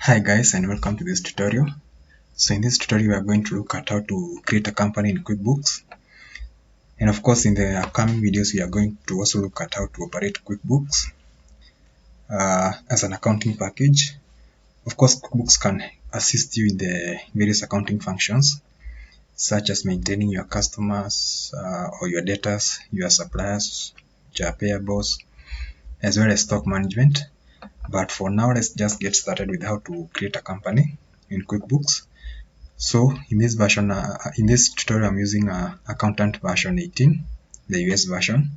Hi guys, and welcome to this tutorial. So in this tutorial we are going to look at how to create a company in QuickBooks, and of course in the upcoming videos we are going to also look at how to operate QuickBooks as an accounting package. Of course QuickBooks can assist you in the various accounting functions such as maintaining your customers or your debtors, your suppliers, your payables, as well as stock management. But for now, let's just get started with how to create a company in QuickBooks. So in this version, in this tutorial, I'm using Accountant version 18, the US version.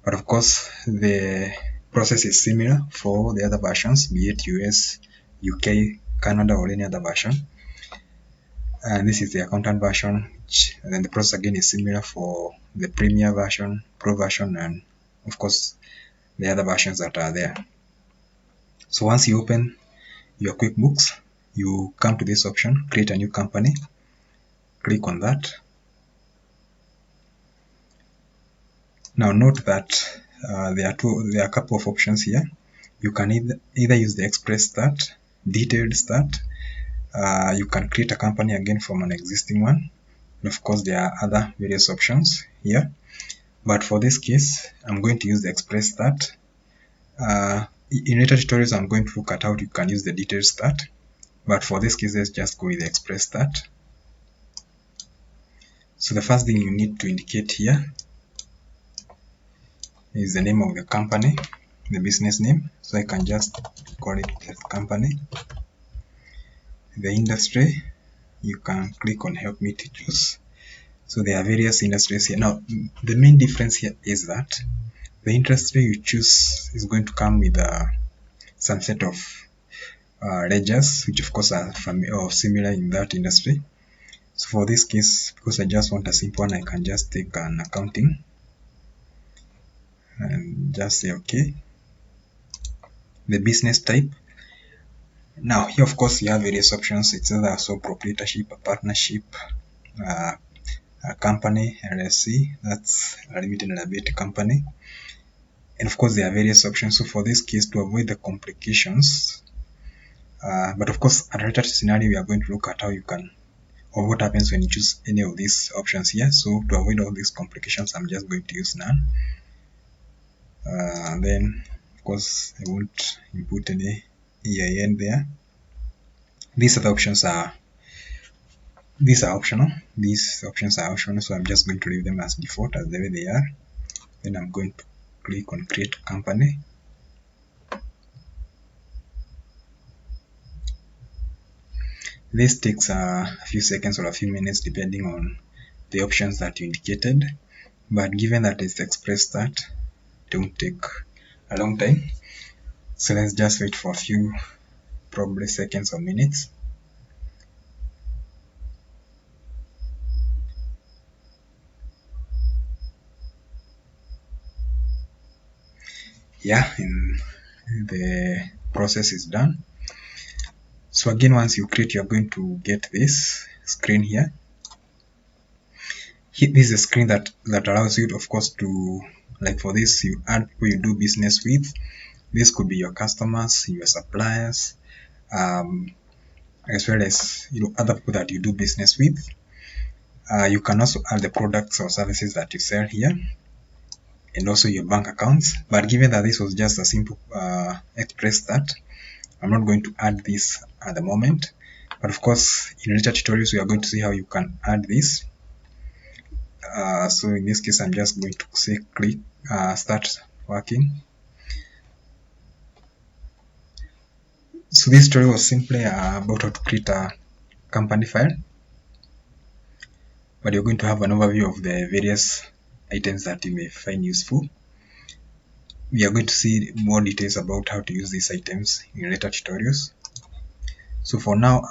But of course, the process is similar for the other versions, be it US, UK, Canada, or any other version. And this is the Accountant version, and then the process again is similar for the Premier version, Pro version, and of course, the other versions that are there. So once you open your QuickBooks, you come to this option, create a new company. Click on that. Now note that there are a couple of options here. You can either use the Express Start, Detailed Start. You can create a company again from an existing one. And of course, there are other various options here. But for this case, I'm going to use the Express Start. In later tutorials, I'm going to look at how you can use the Detailed Start. But for this case, let's just go with the Express Start. So the first thing you need to indicate here is the name of the company, the business name. So I can just call it the company. The industry, you can click on help me to choose. So there are various industries here. Now the main difference here is that the industry you choose is going to come with some set of ledgers, which of course are familiar or similar in that industry. So for this case, because I just want a simple one, I can just take an accounting and just say okay. The business type. Now here of course you have various options. It's either a sole proprietorship, a partnership, a company, LLC, that's a limited liability company. And of course there are various options. So for this case, to avoid the complications, but of course at a later scenario we are going to look at how you can, or what happens when you choose any of these options here. So to avoid all these complications, I'm just going to use none. Then of course I won't input any EIN there. These other options are optional. These options are optional, so I'm just going to leave them as default, as the way they are. Then I'm going to click on create company. This takes a few seconds or a few minutes depending on the options that you indicated, but given that it's Express Start, it won't take a long time. So let's just wait for a few probably seconds or minutes. Yeah, and the process is done. So again, once you create, you're going to get this screen here. This is a screen that allows you, of course, to, like for this, you add people you do business with. This could be your customers, your suppliers, as well as other people that you do business with. You can also add the products or services that you sell here, and also your bank accounts. But given that this was just a simple Express Start, I'm not going to add this at the moment. But of course, in later tutorials, we are going to see how you can add this. So in this case, I'm just going to say click start working. So this tutorial was simply about how to create a company file, but you're going to have an overview of the various items that you may find useful. We are going to see more details about how to use these items in later tutorials. So for now,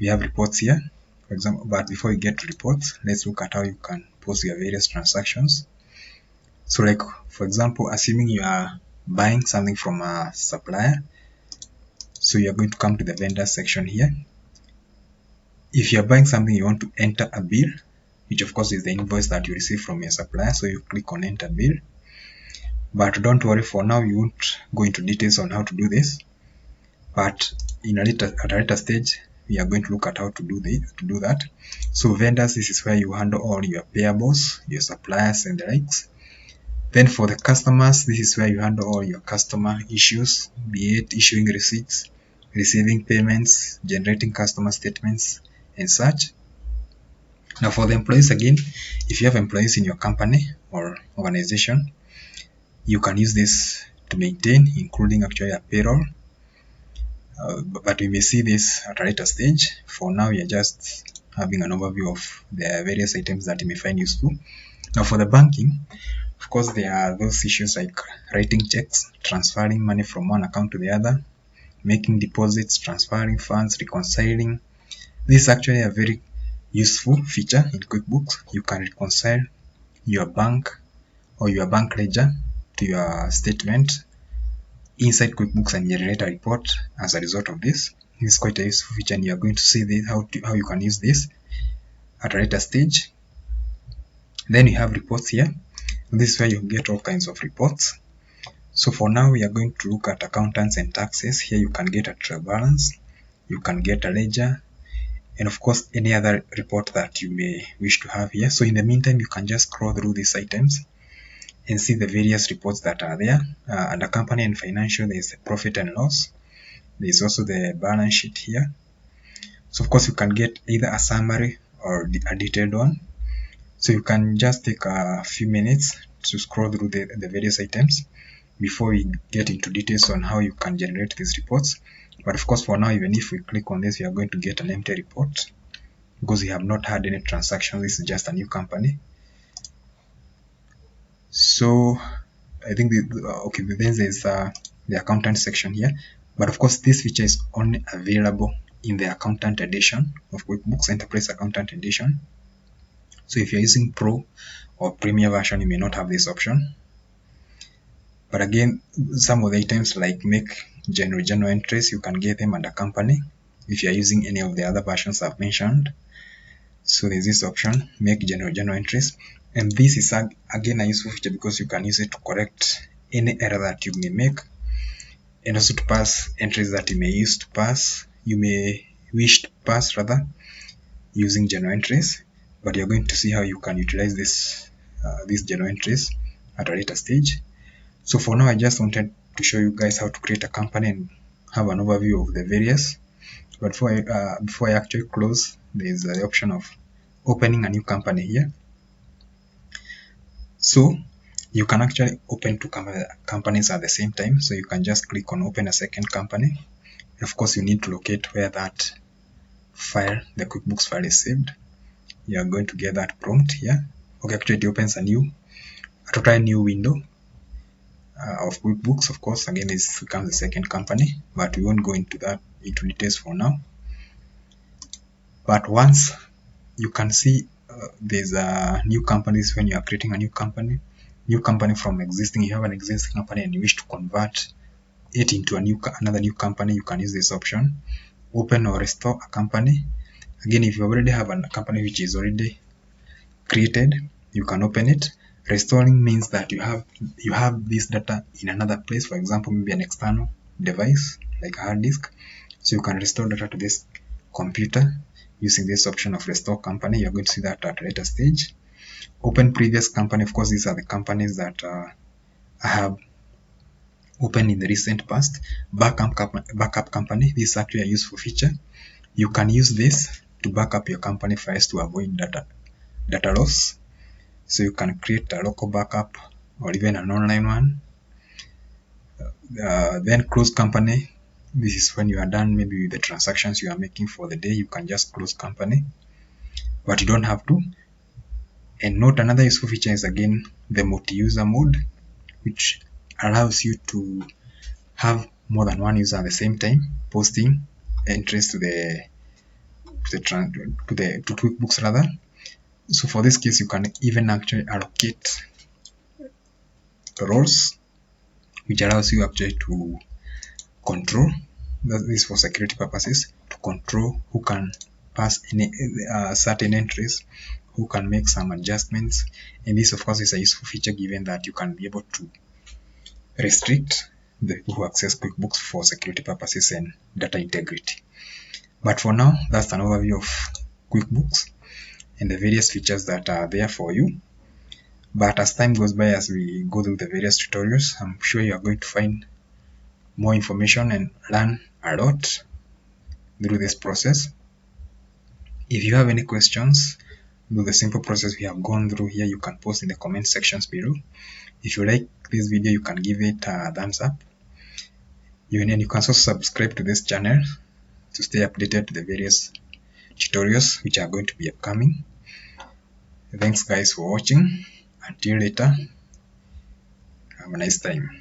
we have reports here, for example. But before we get to reports, let's look at how you can post your various transactions. So like, for example, assuming you are buying something from a supplier, so you're going to come to the vendor section here. If you're buying something, you want to enter a bill, which of course is the invoice that you receive from your supplier, so you click on enter bill. But don't worry, for now you won't go into details on how to do this. but at a later stage we are going to look at how to do that. So vendors, this is where you handle all your payables, your suppliers and the likes. Then for the customers, this is where you handle all your customer issues, be it issuing receipts, receiving payments, generating customer statements and such. Now for the employees, again, if you have employees in your company or organization, you can use this to maintain, including actually a payroll. But we may see this at a later stage. For now, we are just having an overview of the various items that you may find useful. Now for the banking, of course, there are those issues like writing checks, transferring money from one account to the other, making deposits, transferring funds, reconciling. This is actually a very useful feature in QuickBooks. You can reconcile your bank or your bank ledger to your statement inside QuickBooks and generate a report as a result of this. This is quite a useful feature, and you are going to see this, how you can use this at a later stage. Then you have reports here. This is where you get all kinds of reports. So for now, we are going to look at accountants and taxes. Here you can get a trial balance, you can get a ledger, and of course any other report that you may wish to have here. So in the meantime, you can just scroll through these items and see the various reports that are there. Under company and financial, there is the profit and loss. There is also the balance sheet here. So of course you can get either a summary or a detailed one. So you can just take a few minutes to scroll through the various items before we get into details on how you can generate these reports. But of course, for now, even if we click on this, we are going to get an empty report because we have not had any transaction. This is just a new company. So I think okay, then there's the accountant section here. But of course, this feature is only available in the accountant edition of QuickBooks, Enterprise Accountant Edition. So if you're using Pro or Premier version, you may not have this option. But again, some of the items like make general entries, you can get them under company if you are using any of the other versions I've mentioned. So there's this option, make general entries, and this is again a useful feature because you can use it to correct any error that you may make, and also to pass entries that you may wish to pass rather using general entries. But you're going to see how you can utilize these general entries at a later stage. So for now, I just wanted to show you guys how to create a company and have an overview of the various. But before I actually close, there is the option of opening a new company here. So you can actually open two companies at the same time. So you can just click on open a second company. Of course, you need to locate where that file, the QuickBooks file, is saved. You are going to get that prompt here. Okay, actually it opens a totally new window of QuickBooks. Of course, again, this becomes the second company, but we won't go into details for now. But once you can see there's new companies when you are creating a new company from existing. You have an existing company and you wish to convert it into another new company, you can use this option, open or restore a company. Again, if you already have a company which is already created, you can open it. Restoring means that you have this data in another place, for example, maybe an external device like a hard disk. So you can restore data to this computer using this option of restore company. You're going to see that at a later stage. Open previous company. Of course, these are the companies that I have opened in the recent past. Backup company. This is actually a useful feature. You can use this to back up your company files to avoid data loss. So you can create a local backup or even an online one. Then close company. This is when you are done maybe with the transactions you are making for the day. You can just close company, but you don't have to. And note, another useful feature is again the multi-user mode, which allows you to have more than one user at the same time posting entries to QuickBooks rather. So for this case, you can even actually allocate roles, which allows you actually to control, this for security purposes, to control who can pass any certain entries, who can make some adjustments. And this of course is a useful feature given that you can be able to restrict the people who access QuickBooks for security purposes and data integrity. But for now, that's an overview of QuickBooks and the various features that are there for you. But as time goes by, as we go through the various tutorials, I'm sure you are going to find more information and learn a lot through this process. If you have any questions through the simple process we have gone through here, you can post in the comment sections below. If you like this video, you can give it a thumbs up. You can also subscribe to this channel to stay updated to the various tutorials which are going to be upcoming. Thanks guys for watching. Until later, have a nice time.